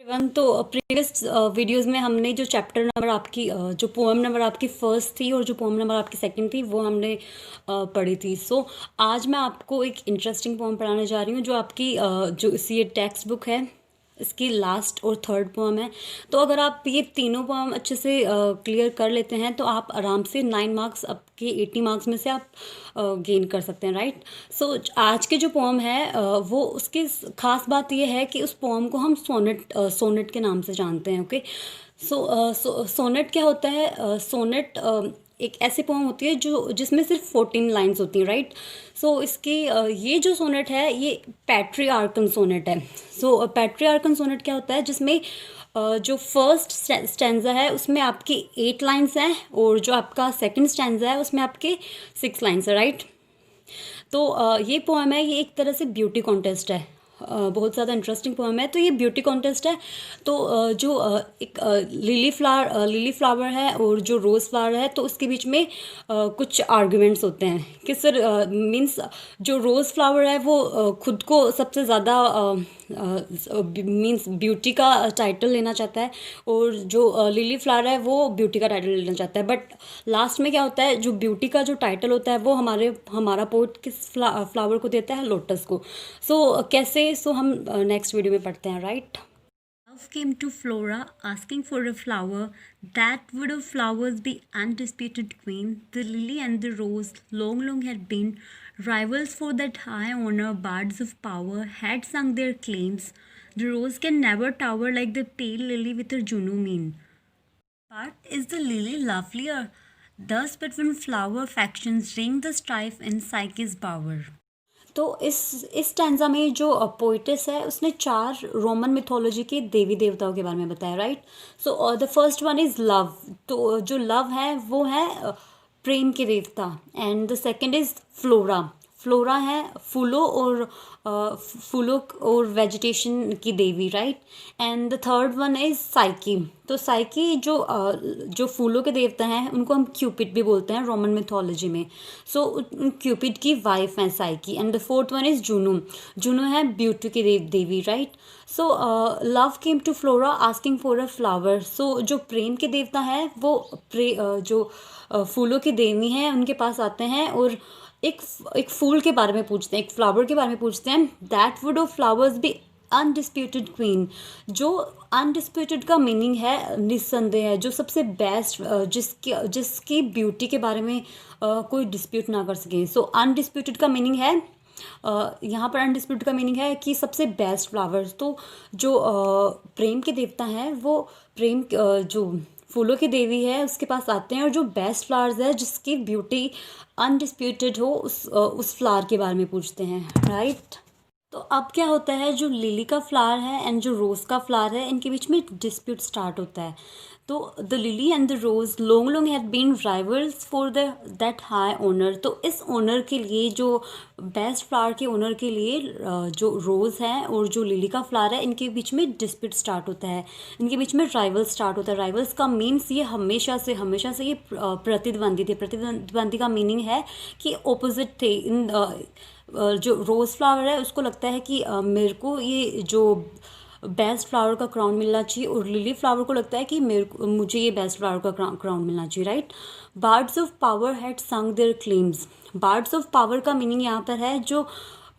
One तो previous videos में हमने जो चैप्टर नंबर आपकी जो पोएम नंबर आपकी फर्स्ट थी और जो पोएम नंबर आपकी सेकंड थी वो हमने पढ़ी थी। सो आज मैं आपको एक इंटरेस्टिंग पोएम पढ़ाने जा रही हूँ जो आपकी जो इसी ये टेक्स्ट बुक है इसकी लास्ट और थर्ड पोएम है। तो अगर आप ये तीनों पोएम अच्छे से क्लियर कर लेते हैं तो आप आराम से 9 मार्क्स आपके 80 मार्क्स में से आप गेन कर सकते हैं, राइट। सो आज के जो पोएम है वो उसकी खास बात ये है कि उस पोएम को हम सोनेट के नाम से जानते हैं। ओके, सोनेट क्या होता है? सोनेट एक ऐसी पोएम होती है जो जिसमें सिर्फ 14 लाइंस होती हैं, राइट। सो इसकी ये जो सोनेट है ये पैट्रियार्कन सोनेट है। सो पैट्रियार्कन सोनेट क्या होता है? जिसमें जो फर्स्ट स्टैंजा है उसमें आपकी 8 लाइंस हैं और जो आपका सेकंड स्टैंजा है उसमें आपके 6 लाइंस है, राइट। तो ये पोएम है, ये एक तरह से ब्यूटी कॉन्टेस्ट है। बहुत ज़्यादा इंटरेस्टिंग पोएम है। तो ये ब्यूटी कॉन्टेस्ट है। तो जो एक लिली फ्लावर है और जो रोज़ फ्लावर है तो उसके बीच में कुछ आर्ग्यूमेंट्स होते हैं कि सर मीन्स जो रोज़ फ्लावर है वो खुद को सबसे ज़्यादा मीन्स ब्यूटी का टाइटल लेना चाहता है और जो लिली फ्लावर है वो ब्यूटी का टाइटल लेना चाहता है। बट लास्ट में क्या होता है, जो ब्यूटी का जो टाइटल होता है वो हमारा पोएट किस फ्लावर को देता है? लोटस को। सो कैसे? सो हम नेक्स्ट वीडियो में पढ़ते हैं, right. Love came to Flora asking for a flower. That would of flowers be undisputed queen. The lily and the rose long had been rivals for that high honor. Bards of power had sung their claims. The rose can never tower like the pale lily with her Juno mien. But is the lily lovelier? Thus between flower factions ring the strife in Psyche's bower. तो इस stanza में जो पोइटिस है उसने 4 Roman mythology के देवी देवताओं के बारे में बताया, right. So the first one is love. तो जो लव है वो है प्रेम के देवता। And the second is flora. Flora है फूलों और वेजिटेशन की देवी, right. And the third one is psyche. तो साइकी जो फूलों के देवता हैं उनको हम क्यूपिड भी बोलते हैं रोमन मिथोलॉजी में। सो क्यूपिड की वाइफ है Psyche. And the fourth one is Juno. Juno है ब्यूटी की देवी, right. So love came to Flora asking for a flower. So जो प्रेम के देवता हैं वो जो फूलों की देवी हैं उनके पास आते हैं और एक फूल के बारे में पूछते हैं, एक फ्लावर के बारे में पूछते हैं। That would of flowers be undisputed queen. जो अनडिस्प्यूटेड का मीनिंग है निस्संदेह है, जो सबसे बेस्ट जिसकी ब्यूटी के बारे में कोई डिस्प्यूट ना कर सके। सो अनडिस्प्यूटेड का मीनिंग है यहाँ पर अनडिस्प्यूटेड का मीनिंग है कि सबसे बेस्ट फ्लावर्स। तो जो प्रेम के देवता हैं वो प्रेम जो फूलों की देवी है उसके पास आते हैं और जो बेस्ट फ्लावर्स है जिसकी ब्यूटी अनडिस्प्यूटेड हो उस फ्लावर के बारे में पूछते हैं, राइट। तो अब क्या होता है, जो लिली का फ्लावर है एंड जो रोज़ का फ्लावर है इनके बीच में डिस्प्यूट स्टार्ट होता है। तो the lily and the rose long had been rivals for that high honour. तो इस ओनर के लिए, जो बेस्ट फ्लावर के ओनर के लिए जो रोज़ है और जो लिली का फ्लावर है इनके बीच में डिस्प्यूट स्टार्ट होता है, इनके बीच में राइवल्स स्टार्ट होता है। राइवल्स का मीन्स ये हमेशा से ये प्रतिद्वंदी थे। प्रतिद्वंदी का मीनिंग है कि ऑपोजिट थे। इन जो रोज़ फ्लावर है उसको लगता है कि मेरे को ये जो बेस्ट फ्लावर का क्राउन मिलना चाहिए और लिली फ्लावर को लगता है कि मुझे ये बेस्ट फ्लावर का क्राउन मिलना चाहिए, right. Bards of power had sung their claims. Bards of power का मीनिंग यहाँ पर है जो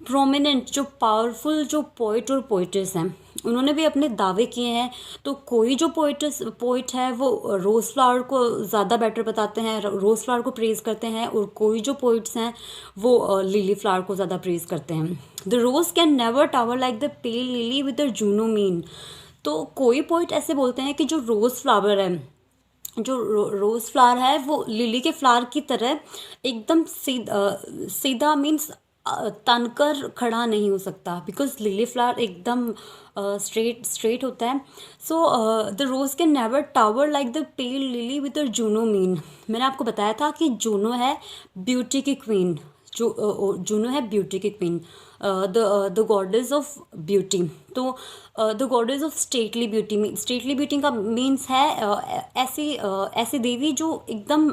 प्रोमिनेंट, जो पावरफुल जो पोइट और पोइटेस हैं उन्होंने भी अपने दावे किए हैं। तो कोई जो पोइट है वो रोज़ फ्लावर को ज़्यादा बेटर बताते हैं, रोज़ फ्लावर को प्रेज़ करते हैं, और कोई जो पोइट्स हैं वो लिली फ्लावर को ज़्यादा प्रेज़ करते हैं। The rose can never tower like the pale lily with the Juno mien. तो कोई पोइट ऐसे बोलते हैं कि जो रोज़ फ्लावर है, जो रोज़ फ्लावर है वो लिली के फ्लावर की तरह एकदम सीधा मीन्स तनकर खड़ा नहीं हो सकता, बिकॉज लिली फ्लावर एकदम स्ट्रेट होता है। So the rose can never tower like the pale lily with the Juno mien. मैंने आपको बताया था कि जूनो है ब्यूटी की क्वीन, जूनो है ब्यूटी की queen, the goddess of beauty. तो the goddess of stately beauty, stately beauty का मीन्स है ऐसी देवी जो एकदम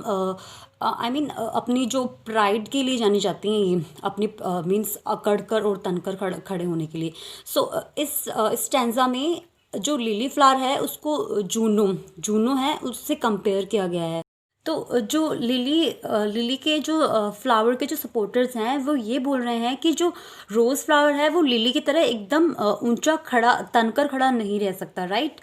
अपनी जो प्राइड के लिए जानी जाती हैं, ये अपनी मीन्स अकड़ कर और तनकर खड़े होने के लिए। सो इस स्टैंजा में जो लिली फ्लावर है उसको जूनो जूनो है उससे कंपेयर किया गया है। तो जो लिली के जो फ्लावर के जो सपोर्टर्स हैं वो ये बोल रहे हैं कि जो रोज़ फ्लावर है वो लिली की तरह एकदम ऊंचा खड़ा तनकर खड़ा नहीं रह सकता, राइट।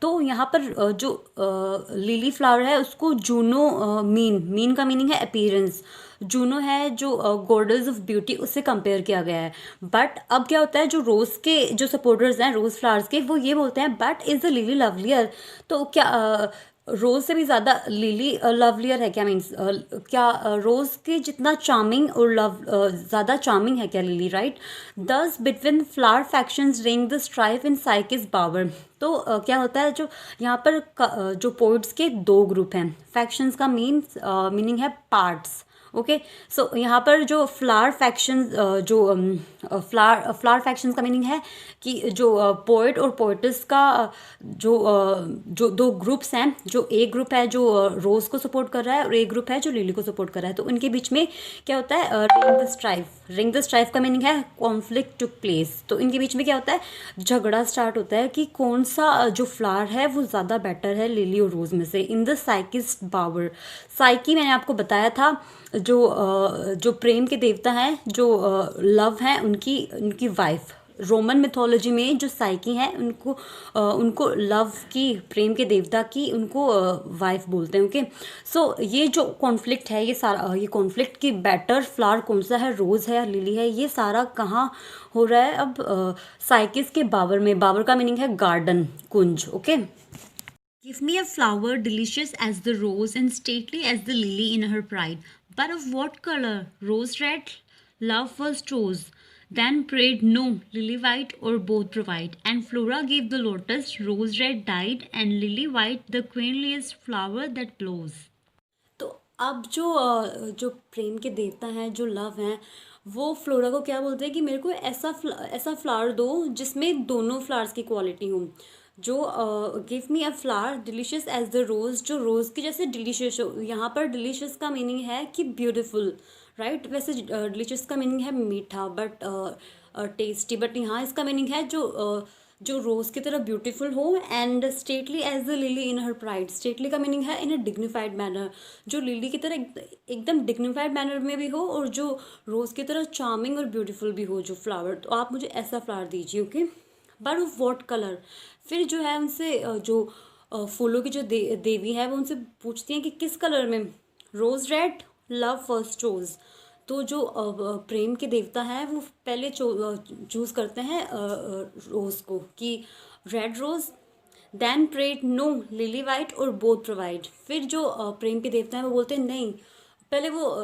तो यहाँ पर जो लिली फ्लावर है उसको जूनो मीन का मीनिंग है अपीयरेंस। जूनो है जो गॉडेस ऑफ ब्यूटी, उससे कंपेयर किया गया है। बट अब क्या होता है, जो रोज़ के जो सपोर्टर्स हैं रोज़ फ्लावर्स के, वो ये बोलते हैं but is the lily lovelier. तो क्या रोज़ से भी ज़्यादा लिली लवलियर है क्या? मीन्स क्या रोज़ के जितना चार्मिंग और लव ज़्यादा चार्मिंग है क्या lily, right. Thus between flower factions ring the strife in साइकिस बावर। तो क्या होता है, जो यहाँ पर जो पोइट्स के दो ग्रुप हैं। फैक्शंस का मीनिंग है पार्ट्स। ओके, सो यहाँ पर जो फ्लावर फैक्शन जो फ्लावर फैक्शंस का मीनिंग है कि जो पोइट और पोइटस का जो दो ग्रुप्स हैं, जो एक ग्रुप है जो रोज़ को सपोर्ट कर रहा है और एक ग्रुप है जो लिली को सपोर्ट कर रहा है। तो उनके बीच में क्या होता है, रिंग द स्ट्राइफ का मीनिंग है कॉन्फ्लिक्ट टुक प्लेस। तो इनके बीच में क्या होता है, झगड़ा स्टार्ट होता है कि कौन सा जो फ्लावर है वो ज़्यादा बेटर है लिली और रोज़ में से, इन द साइकिस्ट बावर। साइकी मैंने आपको बताया था, जो प्रेम के देवता हैं, जो लव हैं, उनकी वाइफ। रोमन मिथोलॉजी में जो साइकी हैं उनको लव की, प्रेम के देवता की, उनको वाइफ बोलते हैं। ओके, सो ये जो कॉन्फ्लिक्ट है, ये कॉन्फ्लिक्ट की बेटर फ्लावर कौन सा है, रोज़ है या लिली है, ये सारा कहाँ हो रहा है अब, साइकिस के बावर में। बावर का मीनिंग है garden, Kunj. Okay, give me a flower delicious as the rose and stately as the lily in her pride. But of what color? Rose red? Love first chose. Then prayed no, lily white or both provide. And Flora gave the lotus, rose red dyed, and lily white the queenliest flower that blows. तो अब जो प्रेम के देवता हैं, जो love हैं, वो फ्लोरा को क्या बोलते हैं कि मेरे को ऐसा फ्लावर दो जिसमें दोनों फ्लावर्स की क्वालिटी हो। जो give me a flower delicious as the rose, जो रोज़ की जैसे डिलीशियस हो। यहाँ पर डिलीशियस का मीनिंग है कि ब्यूटीफुल, राइट। वैसे डिलीशियस का मीनिंग है मीठा, बट टेस्टी। बट यहाँ इसका मीनिंग है जो रोज़ की तरह ब्यूटीफुल हो। And stately as the lily in her pride. Stately का मीनिंग है इन अ डिग्निफाइड मैनर, जो लिली की तरह एकदम डिग्निफाइड मैनर में भी हो, और जो रोज़ की तरह चार्मिंग और ब्यूटीफुल भी हो जो फ्लावर। तो आप मुझे ऐसा फ्लावर दीजिए। Okay, but of what colour. फिर जो है उनसे जो फूलों की जो देवी है वो उनसे पूछती हैं कि किस कलर में। रोज़ रेड, लव फर्स्ट चोज। तो जो प्रेम के देवता हैं वो पहले चूज़ करते हैं रोज़ को, कि रेड रोज़। देन प्रेड नो, लिली वाइट और बोथ प्रोवाइड। फिर जो प्रेम के देवता हैं वो बोलते हैं नहीं, पहले वो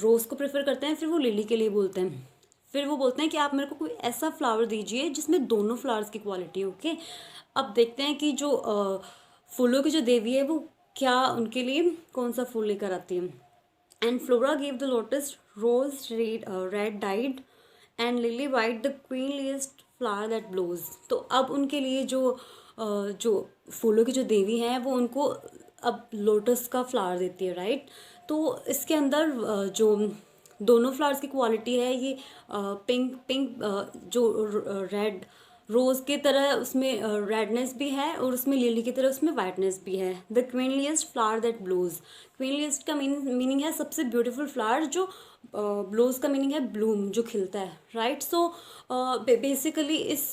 रोज़ को प्रेफर करते हैं, फिर वो लिली के लिए बोलते हैं। फिर वो बोलते हैं कि आप मेरे को कोई ऐसा फ्लावर दीजिए जिसमें दोनों फ्लावर्स की क्वालिटी। ओके, अब देखते हैं कि जो फूलों की जो देवी है वो क्या उनके लिए कौन सा फूल लेकर आती है। And Flora give the lotus, rose red dyed, and lily white the queenliest flower that blows. तो अब उनके लिए जो फूलों की जो देवी हैं वो उनको अब लोटस का फ्लावर देती है, राइट। तो इसके अंदर जो दोनों फ्लावर्स की क्वालिटी है, ये पिंक जो रेड रोज़ की तरह उसमें रेडनेस भी है, और उसमें लिली की तरह उसमें वाइटनेस भी है। The queenliest flower that blows. Queenliest का मीनिंग है सबसे ब्यूटीफुल फ्लावर, जो ब्लोज का मीनिंग है ब्लूम, जो खिलता है, राइट। सो बेसिकली इस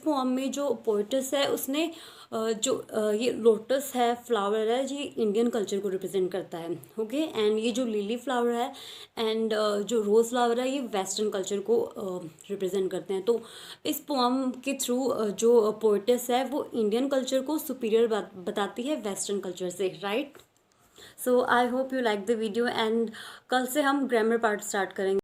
पोअम में जो पोइटस है उसने ये लोटस है, फ्लावर है, ये इंडियन कल्चर को रिप्रेजेंट करता है। ओके, एंड ये जो लिली फ्लावर है एंड जो रोज़ फ्लावर है ये वेस्टर्न कल्चर को रिप्रेजेंट करते हैं। तो इस पोअम के थ्रू जो पोइटस है वो इंडियन कल्चर को सुपीरियर बताती है वेस्टर्न कल्चर से, right. So I hope you like the video, and कल से हम ग्रामर पार्ट स्टार्ट करेंगे।